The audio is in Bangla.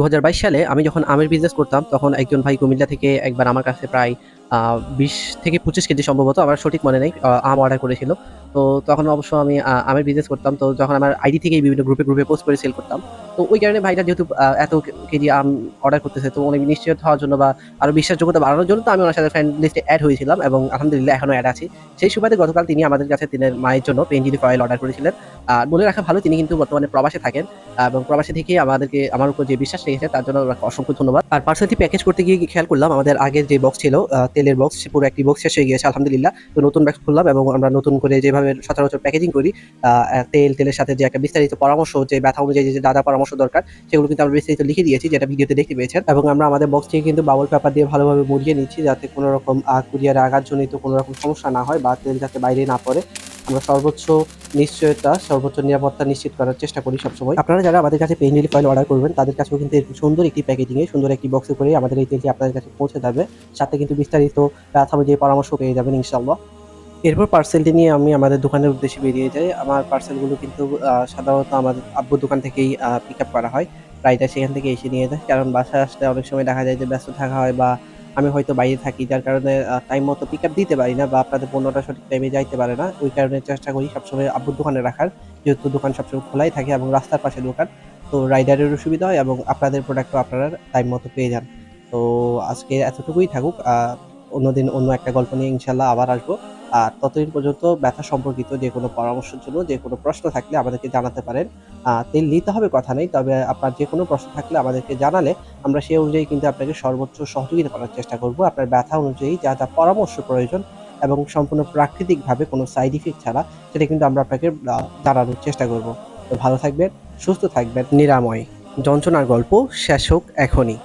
২০২২ সালে আমি যখন আমের বিজনেস করতাম, তখন একজন ভাই কুমিল্লা থেকে একবার আমার কাছে প্রায় ২০ থেকে ২৫ কেজি সম্ভবত, আমার সঠিক মনে নেই, আম অর্ডার করেছিল। তো তখন অবশ্য আমি আমের বিজনেস করতাম। তো যখন আমার আইডি থেকেই বিভিন্ন গ্রুপে পোস্ট করে সেল করতাম। তো ওই কারণে ভাইটা যেহেতু এত কেজি আম অর্ডার করতেছে, তো উনি নিশ্চিত হওয়ার জন্য বা আরো বিশ্বাসযোগ্যতা বাড়ানোর জন্য তো আমি উনার সাথে ফ্রেন্ড লিস্টে এড হয়েছিলাম এবং আলহামদুলিল্লাহ এখনো এড আছি। সেই সুবাদে গতকাল তিনি আমাদের কাছে তিনের মায়ের জন্য পেইনজিলি ফয়েল অর্ডার করেছিলেন। আর বলে রাখা ভালো, তিনি কিন্তু বর্তমানে প্রবাসে থাকেন। এবং প্রবাসী থেকেই আমার উপর যে বিশ্বাস রেখেছে তার জন্য ওনাকে অসংখ্য ধন্যবাদ। আর পার্সেলটি প্যাকেজ করতে গিয়ে খেয়াল করলাম আমাদের আগের যে বক্স ছিল, তেলের বক্স, সে পুরো একটি বক্স শেষ হয়ে গিয়েছে আলহামদুলিল্লাহ। তো নতুন বক্স খুললাম এবং আমরা নতুন করে যেভাবে সচরাচর প্যাকেজিং করি, তেলের সাথে যে একটা বিস্তারিত পরামর্শ, যে ব্যথা অনুযায়ী যে যা পরামর্শ দরকার, সেগুলো কিন্তু আমরা বিস্তারিত লিখে দিয়েছি, যেটা ভিডিওতে দেখতে পেয়েছেন। এবং আমরা আমাদের বক্সটিকে কিন্তু বাবল পেপার দিয়ে ভালোভাবে মুড়িয়ে নিচ্ছি, যাতে কোনো রকম কুরিয়ারে আঘাতজনিত কোনো রকম সমস্যা না হয় বা তেল যাতে বাইরে না পড়ে। আমরা সর্বোচ্চ নিশ্চয়তা, সর্বোচ্চ নিরাপত্তা নিশ্চিত করার চেষ্টা করি সবসময়। আপনারা যারা আমাদের কাছে পেইনজিলি ফয়েল অর্ডার করবেন, তাদের কাছেও কিন্তু এরকম সুন্দর একটি প্যাকেজিং এ সুন্দর একটি বক্সে করে আমাদের এই তেলটি আপনাদের কাছে পৌঁছে যাবে। সাথে কিন্তু বিস্তারিত ব্যথা অনুযায়ী পরামর্শ পেয়ে যাবেন ইনশাআল্লাহ। এরপর পার্সেলটি নিয়ে আমি আমাদের দোকানের উদ্দেশ্যে বেরিয়ে যাই। আমার পার্সেলগুলো কিন্তু সাধারণত আমাদের আব্বুর দোকান থেকেই পিক আপ করা হয়। রাইডার সেখান থেকে এসে নিয়ে যায়। কারণ বাসায় আসলে অনেক সময় দেখা যায় যে ব্যস্ত থাকা হয় বা আমি হয়তো বাইরে থাকি, যার কারণে টাইম মতো পিক আপ দিতে পারি না বা আপনাদের পণ্যটা সঠিক টাইমে যাইতে পারে না। ওই কারণে চেষ্টা করি সবসময় আব্বুর দোকানে রাখার। যেহেতু দোকান সবসময় খোলাই থাকে এবং রাস্তার পাশে দোকান। তো রাইডারেরও সুবিধা হয় এবং আপনাদের প্রোডাক্টও আপনারা টাইম মতো পেয়ে যান। তো আজকে এতটুকুই থাকুক। অন্যদিন অন্য একটা গল্প নিয়ে ইনশাআল্লাহ আবার আসবো। আর ততদিন পর্যন্ত ব্যথা সম্পর্কিত যেকোনো পরামর্শের জন্য যেকোনো প্রশ্ন থাকলে আমাদেরকে জানাতে পারেন। তেল নিতে হবে কথা নেই। তবে আপনার যেকোনো প্রশ্ন থাকলে আমাদেরকে জানালে আমরা সেই অনুযায়ী কিন্তু আপনাকে সর্বোচ্চ সহযোগিতা করার চেষ্টা করব। আপনার ব্যথা অনুযায়ী যা পরামর্শ প্রয়োজন এবং সম্পূর্ণ প্রাকৃতিকভাবে কোনো সাইড ইফেক্ট ছাড়া, সেটা কিন্তু আমরা আপনাকে জানানোর চেষ্টা করব। তো ভালো থাকবেন, সুস্থ থাকবেন, নিরাময়। যন্ত্রণার গল্প শেষ হোক এখনই।